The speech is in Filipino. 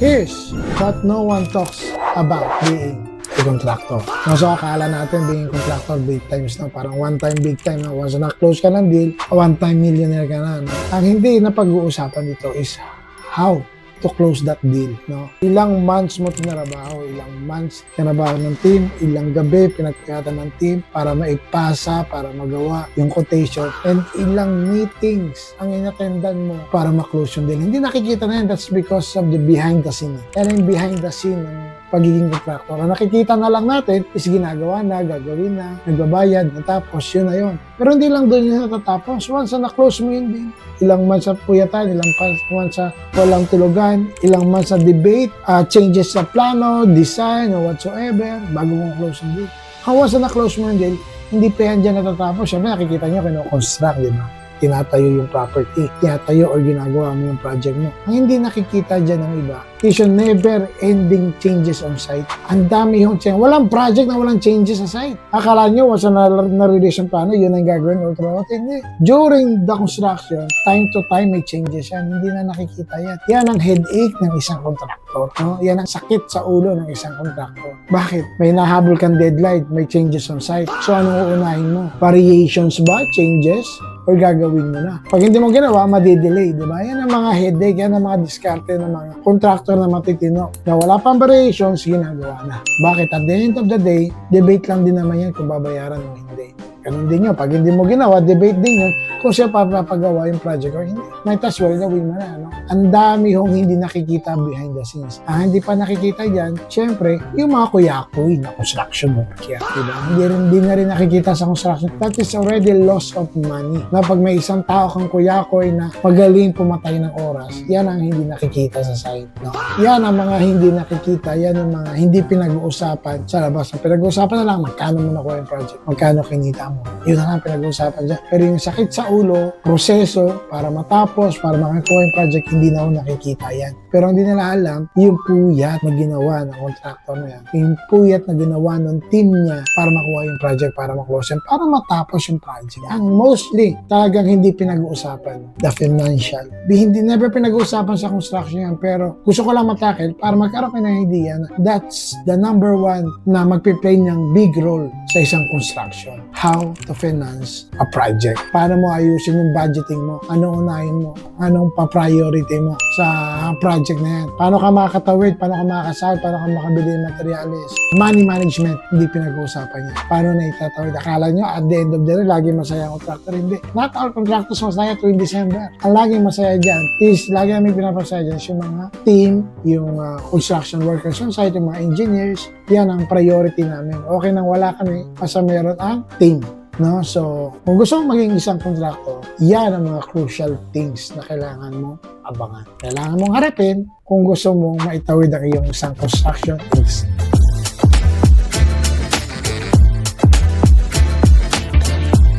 Here's what no one talks about being a contractor. So akala natin being a contractor big times na, parang one time big time na. Once na-close ka ng deal, one time millionaire ka na. No? Ang hindi na pag-uusapan dito is how to close that deal. No? Ilang months mo tinarabaho, ilang months tinarabaho ng team, ilang gabi pinagkakatan ng team para maipasa, para magawa yung quotation, and ilang meetings ang inattendan mo para ma-close yung deal. Hindi nakikita na yan. That's because of the behind the scene. Yan yung behind the scene ng pagiging contractor. Ang nakikita na lang natin is ginagawa na, gagawin na, nagbabayad, natapos, yun na yun. Pero hindi lang doon yung natatapos. Once na na-close mo yun din, ilang months sa puyatan, ilang months sa walang tulugan, ilang months sa debate, changes sa plano, design, or whatsoever, bago mong close yung deal. Once na na-close mo yung deal, hindi pa yan dyan natatapos. Siyempre, nakikita nyo, kino-construct, di ba? Tinatayo yung property, tinatayo or ginagawa mo yung project mo. Ang hindi nakikita dyan ng iba is yung never-ending changes on site. Ang dami yung change. Walang project na walang changes sa site. Akala nyo, once na-release yung plano, yun ang gagawin ultra. Hindi. During the construction, time to time may changes yan. Hindi na nakikita yan. Yan ang headache ng isang contractor. No? Yan ang sakit sa ulo ng isang contractor. Bakit? May nahabol kang deadline, may changes on site. So anong uunahin mo? Variations ba? Changes? Or gagawin mo na. Pag hindi mo ginawa, madidelay, di ba? Yan ang mga headache, yan ang mga diskarte ng mga contractor na matitino. Na wala pang variations, ginagawa na. Bakit? At the end of the day, debate lang din naman yan kung babayaran o hindi. Ganun din yun. Pag hindi mo ginawa, debate din yun kung siya papagawa yung project or hindi. Might as well, gawin mo na. No? Ang dami hong hindi nakikita behind the scenes. Hindi pa nakikita dyan, syempre, yung mga kuyakoy na construction worker. Diba? Hindi na rin nakikita sa construction. That is already loss of money. Na pag may isang tao kang kuyakoy na magaling pumatay ng oras, yan ang hindi nakikita sa site. No? Yan ang mga hindi nakikita. Yan ang mga hindi pinag-uusapan sa labas. Ang pinag-uusapan na lang, magkano mo nakuha yung project, magkano kinita mo. Yun na lang pinag-uusapan dyan. Pero yung sakit sa ulo, proseso, para matapos, para makakuha yung project, hindi na ako nakikita yan. Pero hindi nila alam, yung puyat na ginawa ng contractor na yan, yung puyat na ginawa ng team niya para makuha yung project, para maklose yan, para matapos yung project. Ang mostly, talagang hindi pinag-uusapan, the financial. Hindi never pinag-uusapan sa construction yan, pero gusto ko lang matakil para magkaroon kayo ng idea na that's the number one na magpiplay ng big role sa isang construction. How to finance a project. Paano mo ayusin yung budgeting mo? Ano unahin mo? Anong pa-priority mo sa project na yan? Paano ka makakatawid? Paano ka makakasahod? Paano ka makabili ng materials? Money management, hindi pinag-uusapan niya. Paano na itatawid? Akala nyo, at the end of the day, lagi masaya ang contractor. Hindi. Not all contractors masaya tuwing December. Ang laging masaya dyan is, lagi namin pinapasaya dyan yung mga team, yung construction workers on site, yung mga engineers. Yan ang priority namin. Okay nang wala kami, basta meron ang team. No? So, kung gusto mong maging isang contractor, yan ang mga crucial things na kailangan mong abangan. Kailangan mong harapin kung gusto mong maitawid ang iyong isang construction industry.